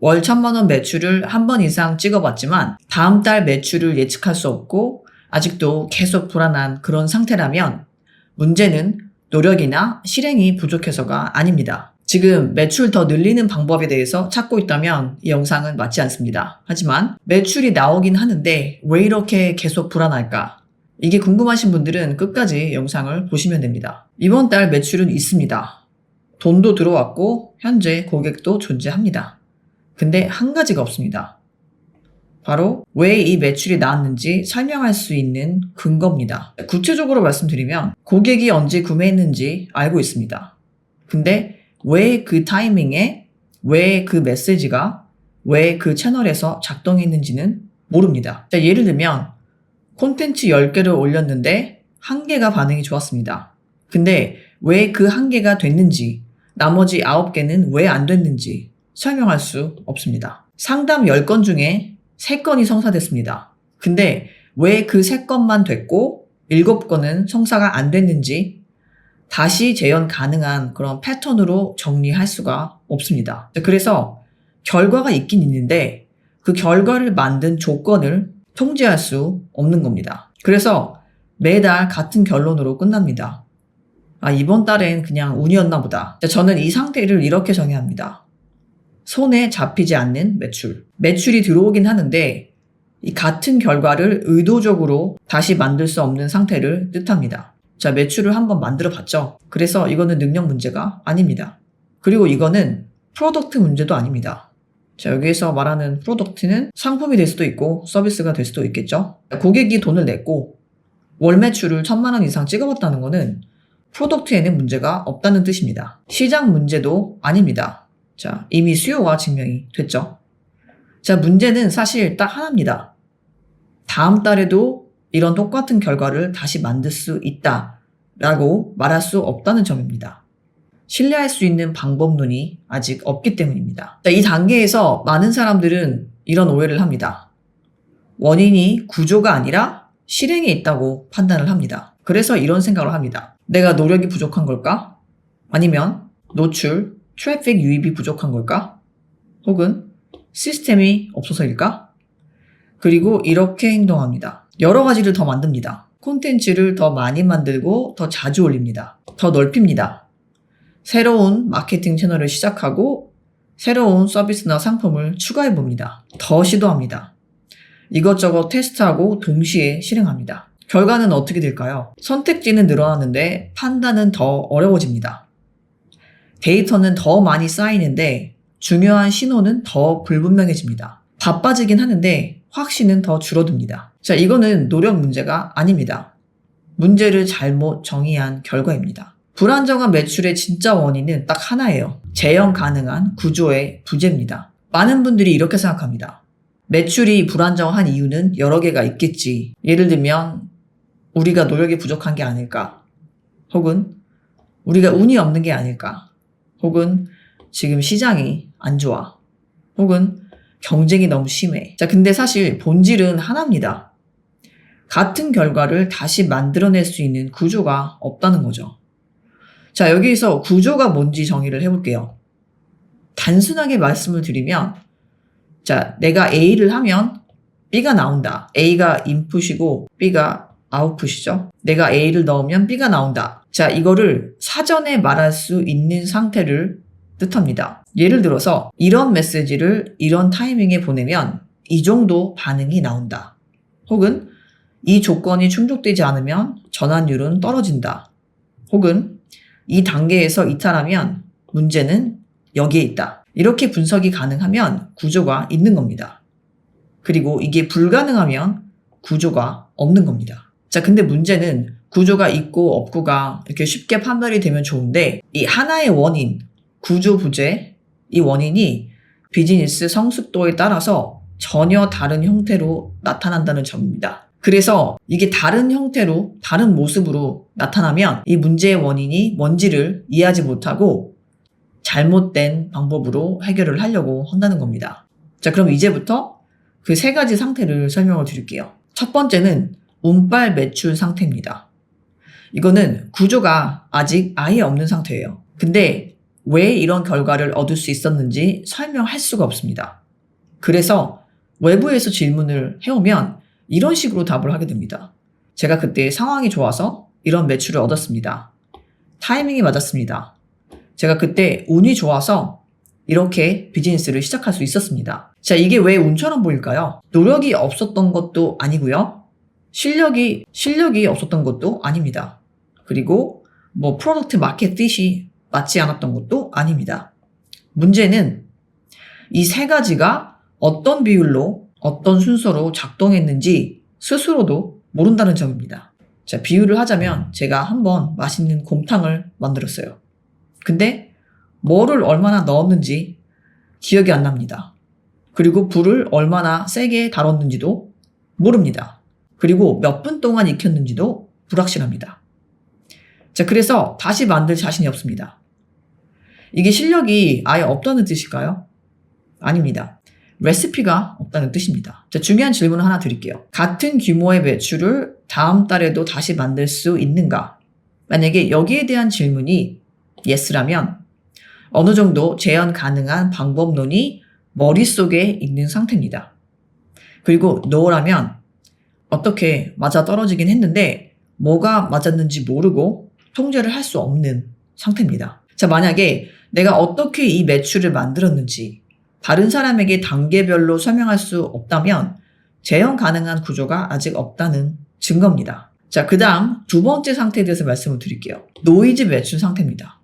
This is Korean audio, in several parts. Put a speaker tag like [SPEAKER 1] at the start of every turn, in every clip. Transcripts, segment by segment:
[SPEAKER 1] 월 1,000만 원 매출을 한 번 이상 찍어봤지만 다음 달 매출을 예측할 수 없고 아직도 계속 불안한 그런 상태라면 문제는 노력이나 실행이 부족해서가 아닙니다. 지금 매출 더 늘리는 방법에 대해서 찾고 있다면 이 영상은 맞지 않습니다. 하지만 매출이 나오긴 하는데 왜 이렇게 계속 불안할까? 이게 궁금하신 분들은 끝까지 영상을 보시면 됩니다. 이번 달 매출은 있습니다. 돈도 들어왔고 현재 고객도 존재합니다. 근데 한 가지가 없습니다. 바로 왜 이 매출이 나왔는지 설명할 수 있는 근거입니다. 구체적으로 말씀드리면 고객이 언제 구매했는지 알고 있습니다. 근데 왜 그 타이밍에 왜 그 메시지가 왜 그 채널에서 작동했는지는 모릅니다. 자, 예를 들면 콘텐츠 10개를 올렸는데 1개가 반응이 좋았습니다. 근데 왜 그 1개가 됐는지 나머지 9개는 왜 안 됐는지 설명할 수 없습니다. 상담 10건 중에 3건이 성사됐습니다. 근데 왜 그 3건만 됐고 7건은 성사가 안 됐는지 다시 재현 가능한 그런 패턴으로 정리할 수가 없습니다. 그래서 결과가 있긴 있는데 그 결과를 만든 조건을 통제할 수 없는 겁니다. 그래서 매달 같은 결론으로 끝납니다. 이번 달엔 그냥 운이었나 보다. 저는 이 상태를 이렇게 정의합니다. 손에 잡히지 않는 매출. 매출이 들어오긴 하는데 이 같은 결과를 의도적으로 다시 만들 수 없는 상태를 뜻합니다. 자, 매출을 한번 만들어 봤죠. 그래서 이거는 능력 문제가 아닙니다. 그리고 이거는 프로덕트 문제도 아닙니다. 자, 여기에서 말하는 프로덕트는 상품이 될 수도 있고 서비스가 될 수도 있겠죠. 고객이 돈을 냈고 월 매출을 1,000만 원 이상 찍어봤다는 거는 프로덕트에는 문제가 없다는 뜻입니다. 시장 문제도 아닙니다. 자, 이미 수요가 증명이 됐죠. 자, 문제는 사실 딱 하나입니다. 다음 달에도 이런 똑같은 결과를 다시 만들 수 있다 라고 말할 수 없다는 점입니다. 신뢰할 수 있는 방법론이 아직 없기 때문입니다. 자, 이 단계에서 많은 사람들은 이런 오해를 합니다. 원인이 구조가 아니라 실행에 있다고 판단을 합니다. 그래서 이런 생각을 합니다. 내가 노력이 부족한 걸까? 아니면 노출, 트래픽 유입이 부족한 걸까? 혹은 시스템이 없어서일까? 그리고 이렇게 행동합니다. 여러 가지를 더 만듭니다. 콘텐츠를 더 많이 만들고 더 자주 올립니다. 더 넓힙니다. 새로운 마케팅 채널을 시작하고 새로운 서비스나 상품을 추가해봅니다. 더 시도합니다. 이것저것 테스트하고 동시에 실행합니다. 결과는 어떻게 될까요? 선택지는 늘어나는데 판단은 더 어려워집니다. 데이터는 더 많이 쌓이는데 중요한 신호는 더 불분명해집니다. 바빠지긴 하는데 확신은 더 줄어듭니다. 자, 이거는 노력 문제가 아닙니다. 문제를 잘못 정의한 결과입니다. 불안정한 매출의 진짜 원인은 딱 하나예요. 재현 가능한 구조의 부재입니다. 많은 분들이 이렇게 생각합니다. 매출이 불안정한 이유는 여러 개가 있겠지. 예를 들면 우리가 노력이 부족한 게 아닐까? 혹은 우리가 운이 없는 게 아닐까? 혹은 지금 시장이 안 좋아. 혹은 경쟁이 너무 심해. 자, 근데 사실 본질은 하나입니다. 같은 결과를 다시 만들어낼 수 있는 구조가 없다는 거죠. 자, 여기서 구조가 뭔지 정의를 해볼게요. 단순하게 말씀을 드리면, 자, 내가 A를 하면 B가 나온다. A가 인풋이고 B가 아웃풋이죠. 내가 A를 넣으면 B가 나온다. 자, 이거를 사전에 말할 수 있는 상태를 뜻합니다. 예를 들어서 이런 메시지를 이런 타이밍에 보내면 이 정도 반응이 나온다. 혹은 이 조건이 충족되지 않으면 전환율은 떨어진다. 혹은 이 단계에서 이탈하면 문제는 여기에 있다. 이렇게 분석이 가능하면 구조가 있는 겁니다. 그리고 이게 불가능하면 구조가 없는 겁니다. 자, 근데 문제는 구조가 있고 없고가 이렇게 쉽게 판별이 되면 좋은데 이 하나의 원인, 구조 부재, 이 원인이 비즈니스 성숙도에 따라서 전혀 다른 형태로 나타난다는 점입니다. 그래서 이게 다른 형태로, 다른 모습으로 나타나면 이 문제의 원인이 뭔지를 이해하지 못하고 잘못된 방법으로 해결을 하려고 한다는 겁니다. 자, 그럼 이제부터 그 3가지 상태를 설명을 드릴게요. 첫 번째는 운빨 매출 상태입니다. 이거는 구조가 아직 아예 없는 상태예요. 근데 왜 이런 결과를 얻을 수 있었는지 설명할 수가 없습니다. 그래서 외부에서 질문을 해오면 이런 식으로 답을 하게 됩니다. 제가 그때 상황이 좋아서 이런 매출을 얻었습니다. 타이밍이 맞았습니다. 제가 그때 운이 좋아서 이렇게 비즈니스를 시작할 수 있었습니다. 자, 이게 왜 운처럼 보일까요? 노력이 없었던 것도 아니고요. 실력이 없었던 것도 아닙니다. 그리고 프로덕트 마켓 핏이 맞지 않았던 것도 아닙니다. 문제는 이 세 가지가 어떤 비율로 어떤 순서로 작동했는지 스스로도 모른다는 점입니다. 자, 비유를 하자면 제가 한번 맛있는 곰탕을 만들었어요. 근데 뭐를 얼마나 넣었는지 기억이 안 납니다. 그리고 불을 얼마나 세게 다뤘는지도 모릅니다. 그리고 몇 분 동안 익혔는지도 불확실합니다. 자, 그래서 다시 만들 자신이 없습니다. 이게 실력이 아예 없다는 뜻일까요? 아닙니다. 레시피가 없다는 뜻입니다. 자, 중요한 질문을 하나 드릴게요. 같은 규모의 매출을 다음 달에도 다시 만들 수 있는가? 만약에 여기에 대한 질문이 yes라면 어느 정도 재현 가능한 방법론이 머릿속에 있는 상태입니다. 그리고 no라면 어떻게 맞아 떨어지긴 했는데 뭐가 맞았는지 모르고 통제를 할 수 없는 상태입니다. 자, 만약에 내가 어떻게 이 매출을 만들었는지 다른 사람에게 단계별로 설명할 수 없다면 재현 가능한 구조가 아직 없다는 증거입니다. 자, 그 다음 두 번째 상태에 대해서 말씀을 드릴게요. 노이즈 매출 상태입니다.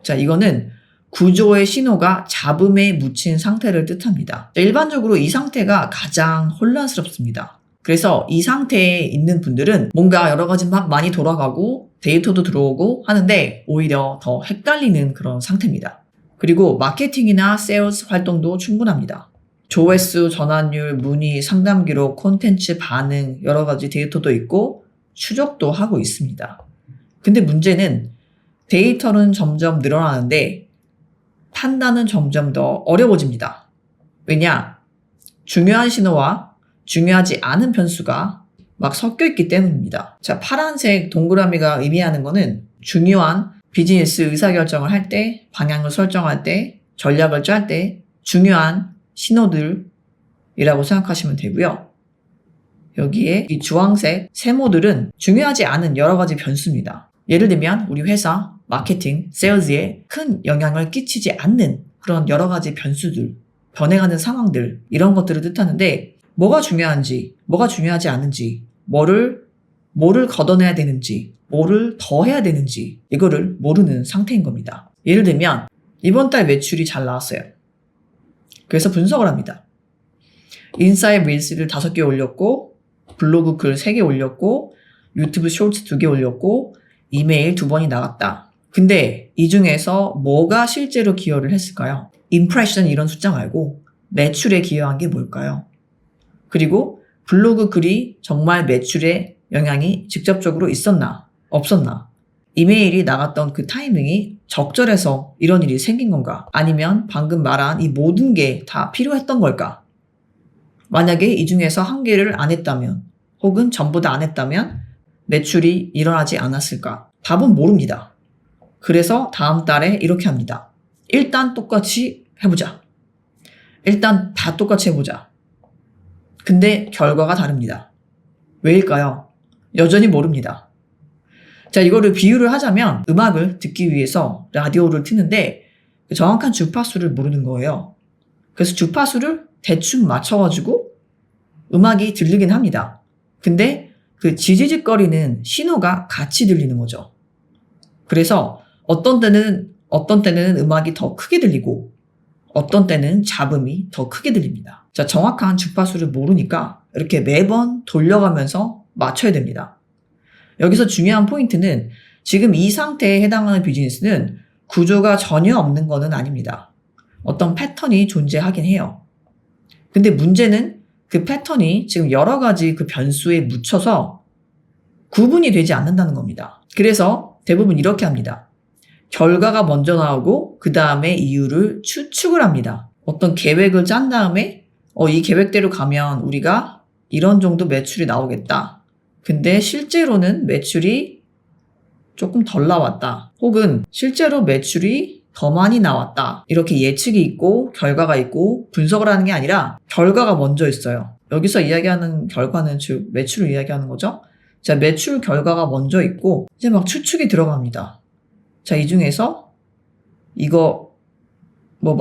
[SPEAKER 1] 자, 이거는 구조의 신호가 잡음에 묻힌 상태를 뜻합니다. 자, 일반적으로 이 상태가 가장 혼란스럽습니다. 그래서 이 상태에 있는 분들은 뭔가 여러 가지 막 많이 돌아가고 데이터도 들어오고 하는데 오히려 더 헷갈리는 그런 상태입니다. 그리고 마케팅이나 세일즈 활동도 충분합니다. 조회수, 전환율, 문의, 상담 기록, 콘텐츠 반응 여러 가지 데이터도 있고 추적도 하고 있습니다. 근데 문제는 데이터는 점점 늘어나는데 판단은 점점 더 어려워집니다. 왜냐? 중요한 신호와 중요하지 않은 변수가 막 섞여 있기 때문입니다. 자, 파란색 동그라미가 의미하는 거는 중요한 비즈니스 의사결정을 할 때, 방향을 설정할 때, 전략을 짤 때 중요한 신호들이라고 생각하시면 되고요. 여기에 이 주황색 세모들은 중요하지 않은 여러 가지 변수입니다. 예를 들면 우리 회사 마케팅, 세일즈에 큰 영향을 끼치지 않는 그런 여러 가지 변수들, 변해가는 상황들 이런 것들을 뜻하는데 뭐가 중요한지, 뭐가 중요하지 않은지, 뭐를 걷어내야 되는지, 뭐를 더 해야 되는지 이거를 모르는 상태인 겁니다. 예를 들면 이번 달 매출이 잘 나왔어요. 그래서 분석을 합니다. 인사이드 릴스를 5개 올렸고 블로그 글 3개 올렸고 유튜브 쇼츠 2개 올렸고 이메일 2번이 나갔다. 근데 이 중에서 뭐가 실제로 기여를 했을까요? 임프레션 이런 숫자 말고 매출에 기여한 게 뭘까요? 그리고 블로그 글이 정말 매출에 영향이 직접적으로 있었나 없었나? 이메일이 나갔던 그 타이밍이 적절해서 이런 일이 생긴 건가? 아니면 방금 말한 이 모든 게 다 필요했던 걸까? 만약에 이 중에서 한 개를 안 했다면 혹은 전부 다 안 했다면 매출이 일어나지 않았을까? 답은 모릅니다. 그래서 다음 달에 이렇게 합니다. 일단 똑같이 해보자. 일단 다 똑같이 해보자. 근데 결과가 다릅니다. 왜일까요? 여전히 모릅니다. 자, 이거를 비유를 하자면 음악을 듣기 위해서 라디오를 트는데 정확한 주파수를 모르는 거예요. 그래서 주파수를 대충 맞춰가지고 음악이 들리긴 합니다. 근데 그 지지직거리는 신호가 같이 들리는 거죠. 그래서 어떤 때는 음악이 더 크게 들리고 어떤 때는 잡음이 더 크게 들립니다. 자, 정확한 주파수를 모르니까 이렇게 매번 돌려가면서 맞춰야 됩니다. 여기서 중요한 포인트는 지금 이 상태에 해당하는 비즈니스는 구조가 전혀 없는 것은 아닙니다. 어떤 패턴이 존재하긴 해요. 근데 문제는 그 패턴이 지금 여러 가지 그 변수에 묻혀서 구분이 되지 않는다는 겁니다. 그래서 대부분 이렇게 합니다. 결과가 먼저 나오고 그 다음에 이유를 추측을 합니다. 어떤 계획을 짠 다음에 이 계획대로 가면 우리가 이런 정도 매출이 나오겠다. 근데 실제로는 매출이 조금 덜 나왔다. 혹은 실제로 매출이 더 많이 나왔다. 이렇게 예측이 있고 결과가 있고 분석을 하는 게 아니라 결과가 먼저 있어요. 여기서 이야기하는 결과는 즉 매출을 이야기하는 거죠. 자, 매출 결과가 먼저 있고 이제 막 추측이 들어갑니다. 자, 이 중에서 이거 뭐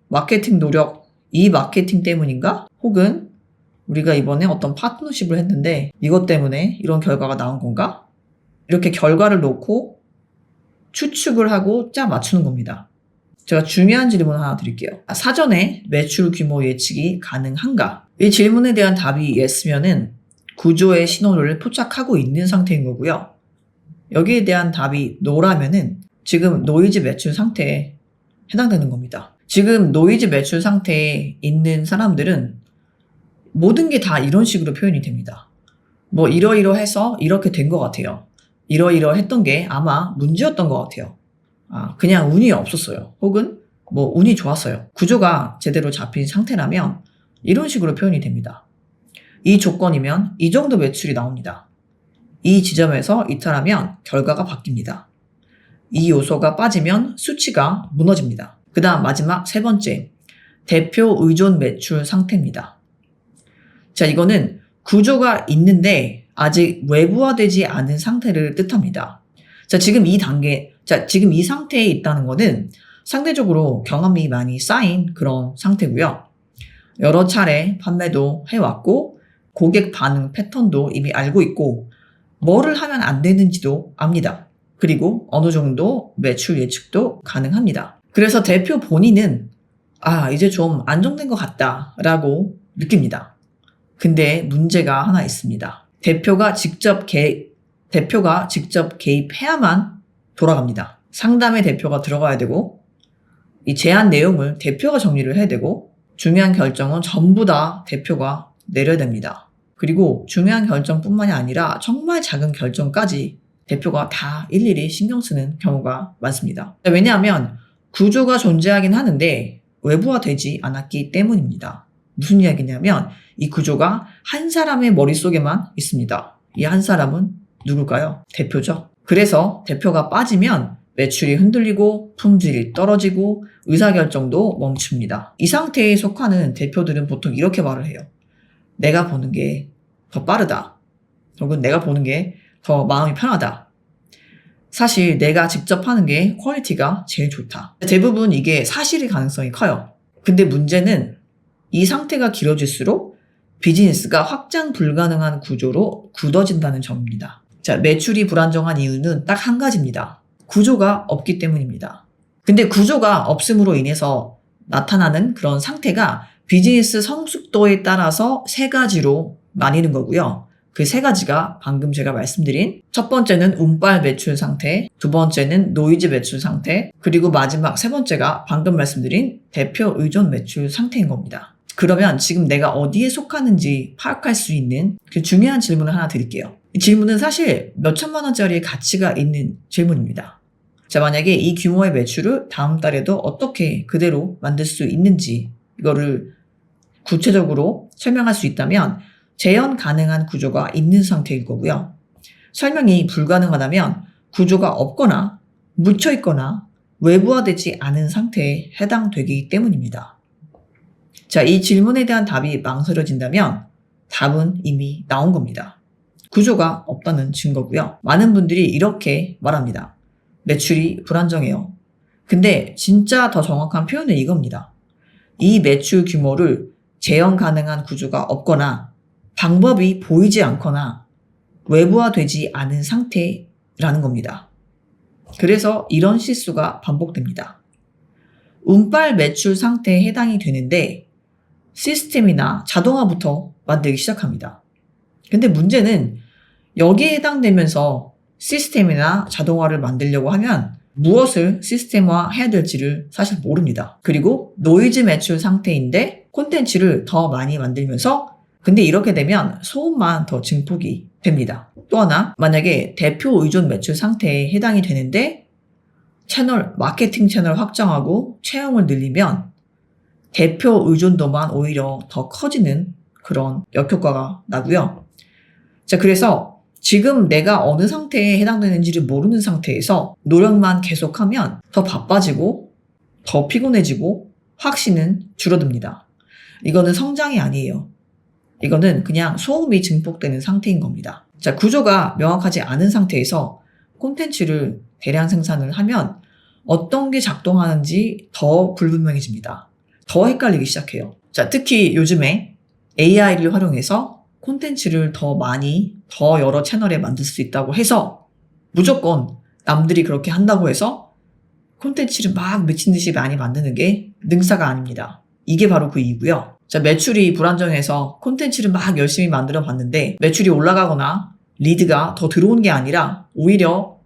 [SPEAKER 1] 마케팅 노력, 이 마케팅 때문인가? 혹은 우리가 이번에 어떤 파트너십을 했는데 이것 때문에 이런 결과가 나온 건가? 이렇게 결과를 놓고 추측을 하고 짜 맞추는 겁니다. 제가 중요한 질문 하나 드릴게요. 사전에 매출 규모 예측이 가능한가? 이 질문에 대한 답이 yes면은 구조의 신호를 포착하고 있는 상태인 거고요. 여기에 대한 답이 no라면은 지금 노이즈 매출 상태에 해당되는 겁니다. 지금 노이즈 매출 상태에 있는 사람들은 모든 게 다 이런 식으로 표현이 됩니다. 뭐 이러이러해서 이렇게 된 것 같아요. 이러이러했던 게 아마 문제였던 것 같아요. 그냥 운이 없었어요. 혹은 뭐 운이 좋았어요. 구조가 제대로 잡힌 상태라면 이런 식으로 표현이 됩니다. 이 조건이면 이 정도 매출이 나옵니다. 이 지점에서 이탈하면 결과가 바뀝니다. 이 요소가 빠지면 수치가 무너집니다. 그 다음 마지막 세 번째, 대표 의존 매출 상태입니다. 자, 이거는 구조가 있는데 아직 외부화되지 않은 상태를 뜻합니다. 자, 지금 이 상태에 있다는 거는 상대적으로 경험이 많이 쌓인 그런 상태고요. 여러 차례 판매도 해왔고 고객 반응 패턴도 이미 알고 있고 뭐를 하면 안 되는지도 압니다. 그리고 어느 정도 매출 예측도 가능합니다. 그래서 대표 본인은 이제 좀 안정된 것 같다라고 느낍니다. 근데 문제가 하나 있습니다. 대표가 직접 개입해야만 돌아갑니다. 상담에 대표가 들어가야 되고 이 제안 내용을 대표가 정리를 해야 되고 중요한 결정은 전부 다 대표가 내려야 됩니다. 그리고 중요한 결정뿐만이 아니라 정말 작은 결정까지 대표가 다 일일이 신경 쓰는 경우가 많습니다. 왜냐하면 구조가 존재하긴 하는데 외부화되지 않았기 때문입니다. 무슨 이야기냐면 이 구조가 한 사람의 머릿속에만 있습니다. 이 한 사람은 누굴까요? 대표죠. 그래서 대표가 빠지면 매출이 흔들리고 품질이 떨어지고 의사결정도 멈춥니다. 이 상태에 속하는 대표들은 보통 이렇게 말을 해요. 내가 보는 게 더 빠르다. 혹은 내가 보는 게 더 마음이 편하다. 사실 내가 직접 하는 게 퀄리티가 제일 좋다. 대부분 이게 사실일 가능성이 커요. 근데 문제는 이 상태가 길어질수록 비즈니스가 확장 불가능한 구조로 굳어진다는 점입니다. 자, 매출이 불안정한 이유는 딱 한 가지입니다. 구조가 없기 때문입니다. 근데 구조가 없음으로 인해서 나타나는 그런 상태가 비즈니스 성숙도에 따라서 세 가지로 나뉘는 거고요. 그 세 가지가 방금 제가 말씀드린 첫 번째는 운빨 매출 상태, 두 번째는 노이즈 매출 상태, 그리고 마지막 세 번째가 방금 말씀드린 대표 의존 매출 상태인 겁니다. 그러면 지금 내가 어디에 속하는지 파악할 수 있는 그 중요한 질문을 하나 드릴게요. 이 질문은 사실 몇 천만 원짜리의 가치가 있는 질문입니다. 자, 만약에 이 규모의 매출을 다음 달에도 어떻게 그대로 만들 수 있는지 이거를 구체적으로 설명할 수 있다면 재현 가능한 구조가 있는 상태일 거고요. 설명이 불가능하다면 구조가 없거나 묻혀있거나 외부화되지 않은 상태에 해당되기 때문입니다. 자, 이 질문에 대한 답이 망설여진다면 답은 이미 나온 겁니다. 구조가 없다는 증거고요. 많은 분들이 이렇게 말합니다. 매출이 불안정해요. 근데 진짜 더 정확한 표현은 이겁니다. 이 매출 규모를 재현 가능한 구조가 없거나 방법이 보이지 않거나 외부화되지 않은 상태라는 겁니다. 그래서 이런 실수가 반복됩니다. 운빨 매출 상태에 해당이 되는데 시스템이나 자동화부터 만들기 시작합니다. 근데 문제는 여기에 해당되면서 시스템이나 자동화를 만들려고 하면 무엇을 시스템화 해야 될지를 사실 모릅니다. 그리고 노이즈 매출 상태인데 콘텐츠를 더 많이 만들면서 근데 이렇게 되면 소음만 더 증폭이 됩니다. 또 하나, 만약에 대표 의존 매출 상태에 해당이 되는데 마케팅 채널 확장하고 채용을 늘리면 대표 의존도만 오히려 더 커지는 그런 역효과가 나고요. 자, 그래서 지금 내가 어느 상태에 해당되는지를 모르는 상태에서 노력만 계속하면 더 바빠지고 더 피곤해지고 확신은 줄어듭니다. 이거는 성장이 아니에요. 이거는 그냥 소음이 증폭되는 상태인 겁니다. 자, 구조가 명확하지 않은 상태에서 콘텐츠를 대량 생산을 하면 어떤 게 작동하는지 더 불분명해집니다. 더 헷갈리기 시작해요. 자, 특히 요즘에 AI를 활용해서 콘텐츠를 더 많이, 더 여러 채널에 만들 수 있다고 해서 무조건 남들이 그렇게 한다고 해서 콘텐츠를 막 미친 듯이 많이 만드는 게 능사가 아닙니다. 이게 바로 그 이유고요. 자, 매출이 불안정해서 콘텐츠를 막 열심히 만들어 봤는데 매출이 올라가거나 리드가 더 들어온 게 아니라 오히려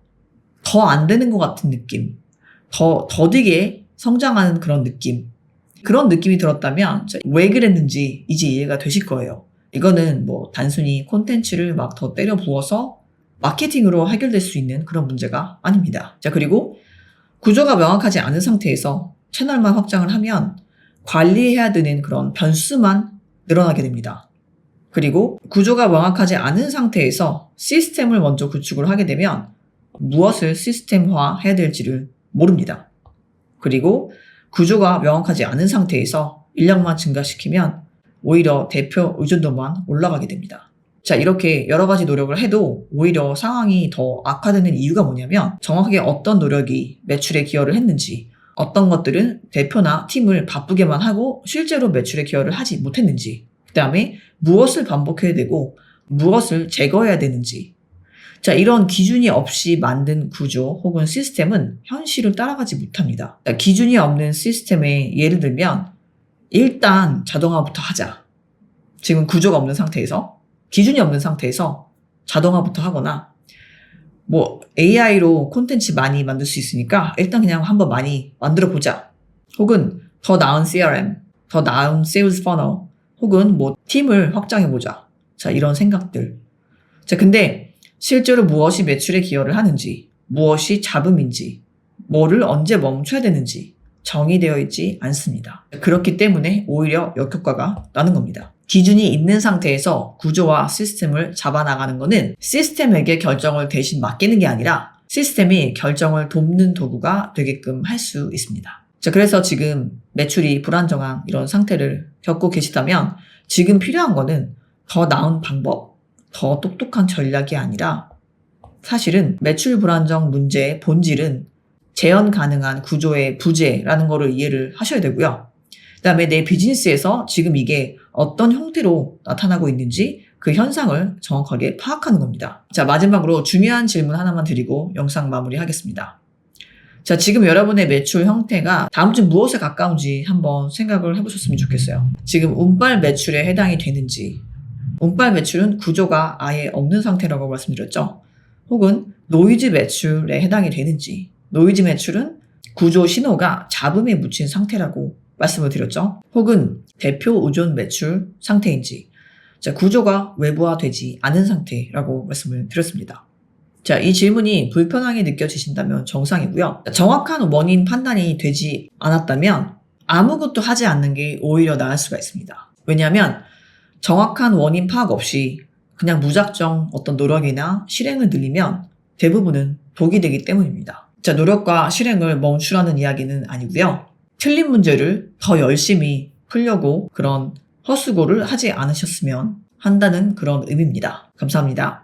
[SPEAKER 1] 더 안 되는 것 같은 느낌, 더 더디게 성장하는 그런 느낌, 그런 느낌이 들었다면 왜 그랬는지 이제 이해가 되실 거예요. 이거는 뭐 단순히 콘텐츠를 막 더 때려 부어서 마케팅으로 해결될 수 있는 그런 문제가 아닙니다. 자, 그리고 구조가 명확하지 않은 상태에서 채널만 확장을 하면 관리해야 되는 그런 변수만 늘어나게 됩니다. 그리고 구조가 명확하지 않은 상태에서 시스템을 먼저 구축을 하게 되면 무엇을 시스템화 해야 될지를 모릅니다. 그리고 구조가 명확하지 않은 상태에서 인력만 증가시키면 오히려 대표 의존도만 올라가게 됩니다. 자, 이렇게 여러 가지 노력을 해도 오히려 상황이 더 악화되는 이유가 뭐냐면 정확하게 어떤 노력이 매출에 기여를 했는지, 어떤 것들은 대표나 팀을 바쁘게만 하고 실제로 매출에 기여를 하지 못했는지, 그 다음에 무엇을 반복해야 되고 무엇을 제거해야 되는지. 자, 이런 기준이 없이 만든 구조 혹은 시스템은 현실을 따라가지 못합니다. 자, 기준이 없는 시스템에 예를 들면 일단 자동화부터 하자. 지금 구조가 없는 상태에서, 기준이 없는 상태에서 자동화부터 하거나 뭐 AI로 콘텐츠 많이 만들 수 있으니까 일단 그냥 한번 많이 만들어 보자. 혹은 더 나은 CRM, 더 나은 세일즈 퍼널, 혹은 뭐 팀을 확장해 보자. 자, 이런 생각들. 자, 근데 실제로 무엇이 매출에 기여를 하는지, 무엇이 잡음인지, 뭐를 언제 멈춰야 되는지 정의되어 있지 않습니다. 그렇기 때문에 오히려 역효과가 나는 겁니다. 기준이 있는 상태에서 구조와 시스템을 잡아나가는 것은 시스템에게 결정을 대신 맡기는 게 아니라 시스템이 결정을 돕는 도구가 되게끔 할 수 있습니다. 자, 그래서 지금 매출이 불안정한 이런 상태를 겪고 계시다면 지금 필요한 거는 더 나은 방법, 더 똑똑한 전략이 아니라 사실은 매출 불안정 문제의 본질은 재현 가능한 구조의 부재라는 거를 이해를 하셔야 되고요. 그 다음에 내 비즈니스에서 지금 이게 어떤 형태로 나타나고 있는지 그 현상을 정확하게 파악하는 겁니다. 자, 마지막으로 중요한 질문 하나만 드리고 영상 마무리하겠습니다. 자, 지금 여러분의 매출 형태가 다음 주 무엇에 가까운지 한번 생각을 해보셨으면 좋겠어요. 지금 운빨 매출에 해당이 되는지, 운빨 매출은 구조가 아예 없는 상태라고 말씀드렸죠. 혹은 노이즈 매출에 해당이 되는지, 노이즈 매출은 구조 신호가 잡음에 묻힌 상태라고 말씀을 드렸죠. 혹은 대표 의존 매출 상태인지, 자, 구조가 외부화되지 않은 상태라고 말씀을 드렸습니다. 자, 이 질문이 불편하게 느껴지신다면 정상이고요. 정확한 원인 판단이 되지 않았다면 아무것도 하지 않는 게 오히려 나을 수가 있습니다. 왜냐하면 정확한 원인 파악 없이 그냥 무작정 어떤 노력이나 실행을 늘리면 대부분은 독이 되기 때문입니다. 자, 노력과 실행을 멈추라는 이야기는 아니고요. 틀린 문제를 더 열심히 풀려고 그런 헛수고를 하지 않으셨으면 한다는 그런 의미입니다. 감사합니다.